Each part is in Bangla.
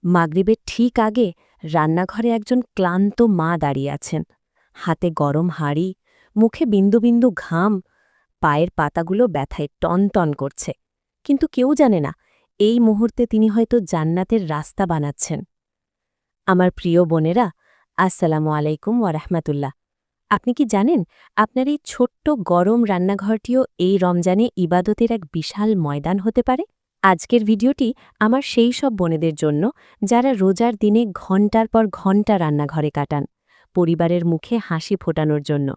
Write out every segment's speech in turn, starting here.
মাগরিবের ঠিক আগে রান্নাঘরে একজন ক্লান্ত মা দাঁড়িয়ে আছেন। হাতে গরম হাঁড়ি, মুখে বিন্দু বিন্দু ঘাম, পায়ের পাতাগুলো ব্যথায় টনটন করছে। কিন্তু কেউ জানে না এই মুহূর্তে তিনি হয়তো জান্নাতের রাস্তা বানাচ্ছেন। আমার প্রিয় বোনেরা, আসসালামু আলাইকুম ওয়ারাহমাতুল্লাহ। আপনি কি জানেন আপনার এই ছোট্ট গরম রান্নাঘরটিও এই রমজানে ইবাদতের এক বিশাল ময়দান হতে পারে? আজকের ভিডিওটি আমার সেই সব বোনেদের জন্য যারা রোজার দিনে ঘণ্টার পর ঘণ্টা রান্নাঘরে কাটান, পরিবারের মুখে হাসি ফোটানোর জন্য।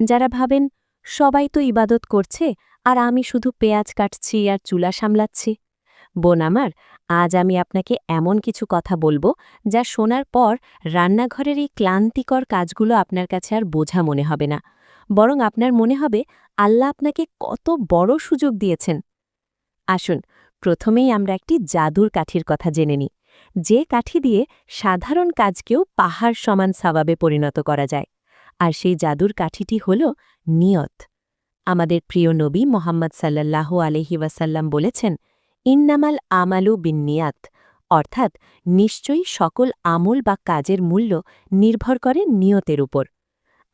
যারা ভাবেন সবাই তো ইবাদত করছে আর আমি শুধু পেঁয়াজ কাটছি আর চুলা সামলাচ্ছি। বোন আমার, আজ আমি আপনাকে এমন কিছু কথা বলবো যা শোনার পর রান্নাঘরের এই ক্লান্তিকর কাজগুলো আপনার কাছে আর বোঝা মনে হবে না, বরং আপনার মনে হবে আল্লাহ আপনাকে কত বড় সুযোগ দিয়েছেন। আসুন, প্রথমেই আমরা একটি জাদুর কাঠির কথা জেনে নিই, যে কাঠি দিয়ে সাধারণ কাজকেও পাহাড় সমান সওয়াবে পরিণত করা যায়। আর সেই জাদুর কাঠিটি হল নিয়ত। আমাদের প্রিয় নবী মোহাম্মদ সাল্লাল্লাহু আলাইহি ওয়াসাল্লাম বলেছেন, ইন্নামাল আমালু বিন্নিয়াত, অর্থাৎ নিশ্চয়ই সকল আমল বা কাজের মূল্য নির্ভর করে নিয়তের উপর।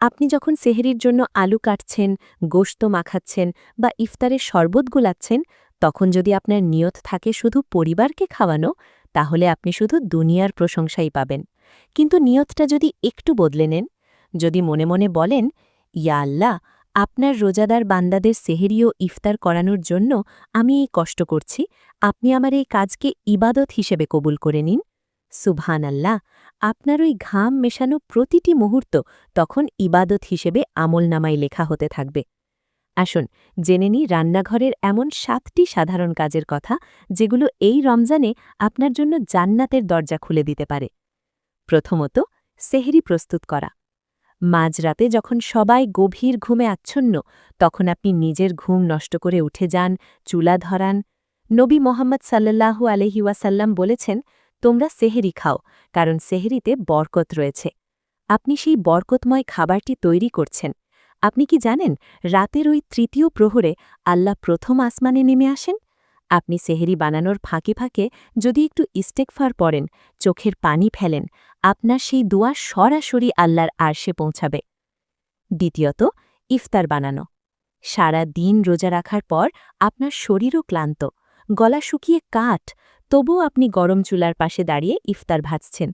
আপনি যখন সেহরির জন্য আলু কাটছেন, গোশত মাখাচ্ছেন বা ইফতারের শরবত গুলাচ্ছেন, তখন যদি আপনার নিয়ত থাকে শুধু পরিবারকে খাওয়ানো, তাহলে আপনি শুধু দুনিয়ার প্রশংসাই পাবেন। কিন্তু নিয়তটা যদি একটু বদলে নেন, যদি মনে মনে বলেন, ইয়া আল্লাহ, আপনার রোজাদার বান্দাদের সেহরি ও ইফতার করানোর জন্য আমি এই কষ্ট করছি, আপনি আমার এই কাজকে ইবাদত হিসেবে কবুল করে নিন। সুবহান আল্লাহ, আপনার ওই ঘাম মেশানো প্রতিটি মুহূর্ত তখন ইবাদত হিসেবে আমলনামায় লেখা হতে থাকবে। আসুন, জেনে নিই রান্নাঘরের এমন 7টি সাধারণ কাজের কথা, যেগুলো এই রমজানে আপনার জন্য জান্নাতের দরজা খুলে দিতে পারে। প্রথমত, সেহরি প্রস্তুত করা। মাঝরাতে যখন সবাই গভীর ঘুমে আচ্ছন্ন, তখন আপনি নিজের ঘুম নষ্ট করে উঠে যান, চুলা ধরান। নবী মোহাম্মদ সাল্লাল্লাহু আলাইহি ওয়াসাল্লাম বলেছেন, তোমরা সেহরি খাও, কারণ সেহরিতে বরকত রয়েছে। আপনি সেই বরকতময় খাবারটি তৈরি করছেন। আপনি কি জানেন, রাতের ওই তৃতীয় প্রহরে আল্লাহ প্রথম আসমানে নেমে আসেন? আপনি সেহরি বানানোর ফাঁকে ফাঁকে যদি একটু ইস্তেগফার পড়েন, চোখের পানি ফেলেন, আপনার সেই দোয়া সরাসরি আল্লাহর আরশে পৌঁছাবে। দ্বিতীয়ত, ইফতার বানানো। সারা দিন রোজা রাখার পর আপনার শরীরও ক্লান্ত, গলা শুকিয়ে কাঠ, তবুও আপনি গরম চুলার পাশে দাঁড়িয়ে ইফতার ভাজছেন।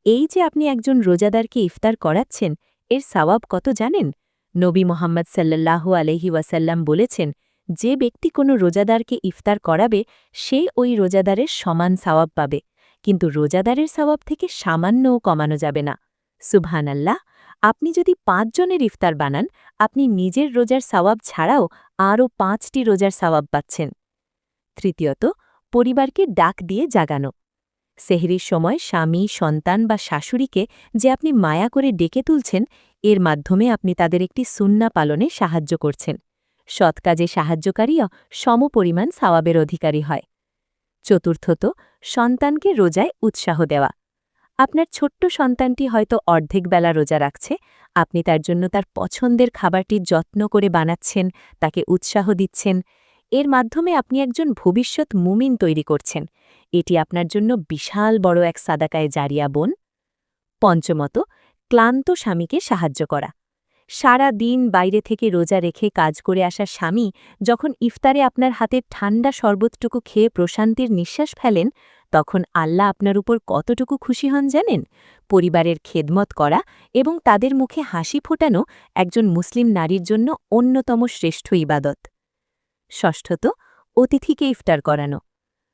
এই যে আপনি একজন রোজাদারকে ইফতার করাচ্ছেন, এর সওয়াব কত জানেন? নবী মোহাম্মদ সাল্লাল্লাহু আলাইহি ওয়াসাল্লাম বলেছেন, যে ব্যক্তি কোনো রোজাদারকে ইফতার করাবে, সে ওই রোজাদারের সমান সওয়াব পাবে, কিন্তু রোজাদারের সওয়াব থেকে সামান্যও কমানো যাবে না। সুবহানাল্লাহ, আপনি যদি 5 জনের ইফতার বানান, আপনি নিজের রোজার সওয়াব ছাড়াও আরও 5টি রোজার সওয়াব পাচ্ছেন। তৃতীয়ত, পরিবারকে ডাক দিয়ে জাগানো। সেহরির সময় স্বামী, সন্তান বা শাশুড়িকে যে আপনি মায়া করে ডেকে তুলছেন, এর মাধ্যমে আপনি তাদের একটি সুন্নাহ পালনে সাহায্য করছেন। সৎ কাজে সাহায্যকারীও সমপরিমাণ সওয়াবের অধিকারী হয়। চতুর্থত, সন্তানকে রোজায় উৎসাহ দেওয়া। আপনার ছোট্ট সন্তানটি হয়তো অর্ধেক বেলা রোজা রাখছে, আপনি তার জন্য তার পছন্দের খাবারটি যত্ন করে বানাচ্ছেন, তাকে উৎসাহ দিচ্ছেন। এর মাধ্যমে আপনি একজন ভবিষ্যৎ মুমিন তৈরি করছেন। এটি আপনার জন্য বিশাল বড় এক সাদাকায়ে জারিয়া বোন। পঞ্চমত, ক্লান্ত স্বামীকে সাহায্য করা। সারা দিন বাইরে থেকে রোজা রেখে কাজ করে আসা স্বামী যখন ইফতারে আপনার হাতের ঠান্ডা শরবতটুকু খেয়ে প্রশান্তির নিঃশ্বাস ফেলেন, তখন আল্লাহ আপনার উপর কতটুকু খুশি হন জানেন? পরিবারের খেদমত করা এবং তাদের মুখে হাসি ফোটানো একজন মুসলিম নারীর জন্য অন্যতম শ্রেষ্ঠ ইবাদত। ষষ্ঠত, অতিথিকে ইফতার করানো।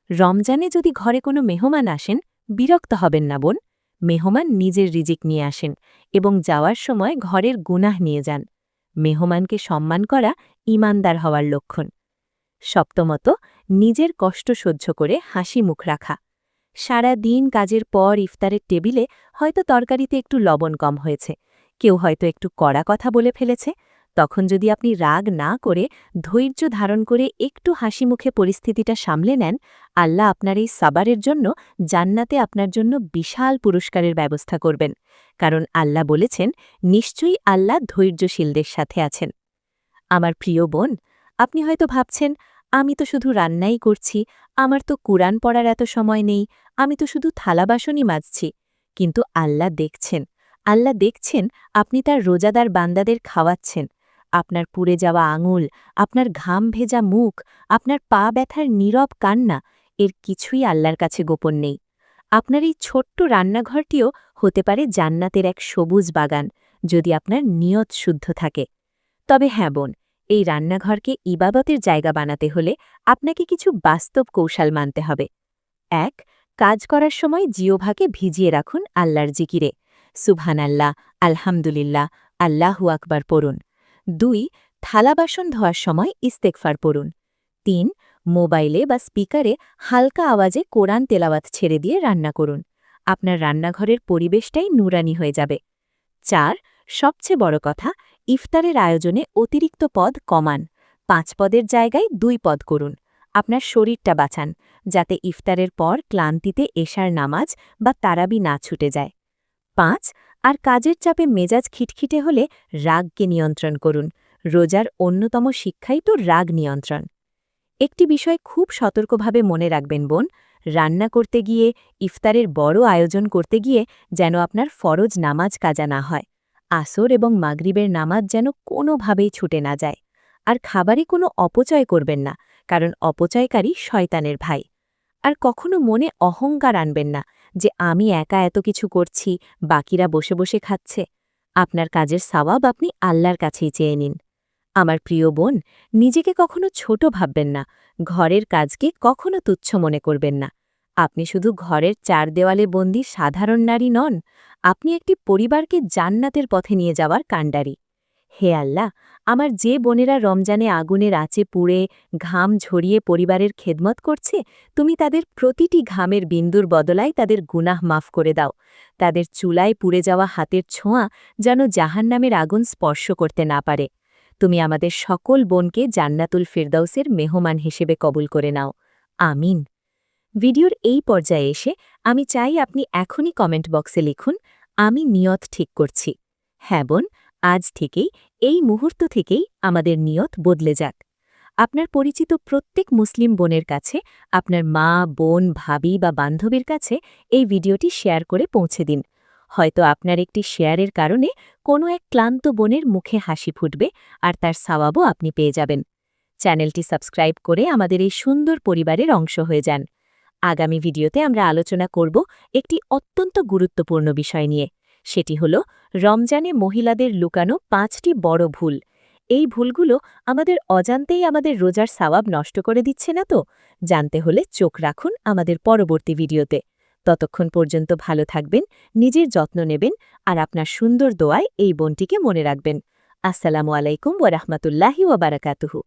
রমজানে যদি ঘরে কোনো মেহমান আসেন, বিরক্ত হবেন না বোন। মেহমান নিজের রিজিক নিয়ে আসেন এবং যাওয়ার সময় ঘরের গুনাহ নিয়ে যান। মেহমানকে সম্মান করা ঈমানদার হওয়ার লক্ষণ। সপ্তমত, নিজের কষ্ট সহ্য করে হাসি মুখ রাখা। সারা দিন কাজের পর ইফতারের টেবিলে হয়তো তরকারিতে একটু লবণ কম হয়েছে, কেউ হয়তো একটু কড়া কথা বলে ফেলেছে, তখন যদি আপনি রাগ না করে ধৈর্য ধারণ করে একটু হাসি মুখে পরিস্থিতিটা সামলে নেন, আল্লাহ আপনার এই সাবারের জন্য জান্নাতে আপনার জন্য বিশাল পুরস্কারের ব্যবস্থা করবেন। কারণ আল্লাহ বলেছেন, নিশ্চয়ই আল্লাহ ধৈর্যশীলদের সাথে আছেন। আমার প্রিয় বোন, আপনি হয়তো ভাবছেন, আমি তো শুধু রান্নাই করছি, আমার তো কুরআন পড়ার এত সময় নেই, আমি তো শুধু থালা বাসনই মাজছি। কিন্তু আল্লাহ দেখছেন। আল্লাহ দেখছেন আপনি তার রোজাদার বান্দাদের খাওয়াচ্ছেন। আপনার পুড়ে যাওয়া আঙুল, আপনার ঘাম ভেজা মুখ, আপনার পা ব্যথার নীরব কান্না, এর কিছুই আল্লাহর কাছে গোপন নেই। আপনার এই ছোট্ট রান্নাঘরটিও হতে পারে জান্নাতের এক সবুজ বাগান, যদি আপনার নিয়ত শুদ্ধ থাকে। তবে হ্যাঁ বোন, এই রান্নাঘরকে ইবাদতের জায়গা বানাতে হলে আপনাকে কিছু বাস্তব কৌশল মানতে হবে। ১. কাজ করার সময় জিহ্বাকে ভিজিয়ে রাখুন আল্লাহর জিকিরে। সুবহানাল্লাহ, আলহামদুলিল্লাহ, আল্লাহু আকবার পড়ুন। ২. থালা বাসন ধোয়ার সময় ইস্তেগফার পড়ুন। ৩. মোবাইলে বা স্পিকারে হালকা আওয়াজে কোরআন তেলাওয়াত ছেড়ে দিয়ে রান্না করুন। আপনার রান্নাঘরের পরিবেশটাই নুরানি হয়ে যাবে। ৪. সবচেয়ে বড় কথা, ইফতারের আয়োজনে অতিরিক্ত পদ কমান। ৫ পদের জায়গায় ২ পদ করুন। আপনার শরীরটা বাঁচান, যাতে ইফতারের পর ক্লান্তিতে এশার নামাজ বা তারাবি না ছুটে যায়। ৫. আর কাজের চাপে মেজাজ খিটখিটে হলে রাগকে নিয়ন্ত্রণ করুন। রোজার অন্যতম শিক্ষাই তো রাগ নিয়ন্ত্রণ। একটি বিষয় খুব সতর্কভাবে মনে রাখবেন বোন, রান্না করতে গিয়ে, ইফতারের বড় আয়োজন করতে গিয়ে যেন আপনার ফরজ নামাজ কাজা না হয়। আসর এবং মাগরিবের নামাজ যেন কোনোভাবেই ছুটে না যায়। আর খাবারে কোনো অপচয় করবেন না, কারণ অপচয়কারী শয়তানের ভাই। আর কখনো মনে অহংকার আনবেন না যে আমি একা এত কিছু করছি, বাকিরা বসে বসে খাচ্ছে। আপনার কাজের সওয়াব আপনি আল্লাহর কাছেই চেয়ে নিন। আমার প্রিয় বোন, নিজেকে কখনো ছোট ভাববেন না, ঘরের কাজকে কখনো তুচ্ছ মনে করবেন না। আপনি শুধু ঘরের ৪ দেওয়ালে বন্দী সাধারণ নারী নন, আপনি একটি পরিবারকে জান্নাতের পথে নিয়ে যাওয়ার কাণ্ডারি। হে আল্লাহ, আমার যে বোনেরা রমজানে আগুনের আঁচে পুড়ে, ঘাম ঝরিয়ে পরিবারের খেদমত করছে, তুমি তাদের প্রতিটি ঘামের বিন্দুর বদলায় তাদের গুনাহ মাফ করে দাও। তাদের চুলায় পুড়ে যাওয়া হাতের ছোঁয়া যেন জাহান্নামের আগুন স্পর্শ করতে না পারে। তুমি আমাদের সকল বোনকে জান্নাতুল ফিরদাউসের মেহমান হিসেবে কবুল করে নাও। আমিন। ভিডিওর এই পর্যায়ে এসে আমি চাই আপনি এখনই কমেন্ট বক্সে লিখুন, আমি নিয়ত ঠিক করছি। হ্যাঁ বোন, আজ থেকেই, এই মুহূর্ত থেকেই আমাদের নিয়ত বদলে যাক। আপনার পরিচিত প্রত্যেক মুসলিম বোনের কাছে, আপনার মা, বোন, ভাবি বা বান্ধবীর কাছে এই ভিডিওটি শেয়ার করে পৌঁছে দিন। হয়তো আপনার একটি শেয়ারের কারণে কোনো এক ক্লান্ত বোনের মুখে হাসি ফুটবে, আর তার সওয়াবও আপনি পেয়ে যাবেন। চ্যানেলটি সাবস্ক্রাইব করে আমাদের এই সুন্দর পরিবারের অংশ হয়ে যান। আগামী ভিডিওতে আমরা আলোচনা করব একটি অত্যন্ত গুরুত্বপূর্ণ বিষয় নিয়ে। সেটি হল রমজানে মহিলাদের লুকানো ৫টি বড় ভুল। এই ভুলগুলো আমাদের অজান্তেই আমাদের রোজার সওয়াব নষ্ট করে দিচ্ছে না তো? জানতে হলে চোখ রাখুন আমাদের পরবর্তী ভিডিওতে। ততক্ষণ পর্যন্ত ভালো থাকবেন, নিজের যত্ন নেবেন, আর আপনার সুন্দর দোয়ায় এই বোনটিকে মনে রাখবেন। আসসালামু আলাইকুম ওয়া রাহমাতুল্লাহি ওয়া বারাকাতুহু।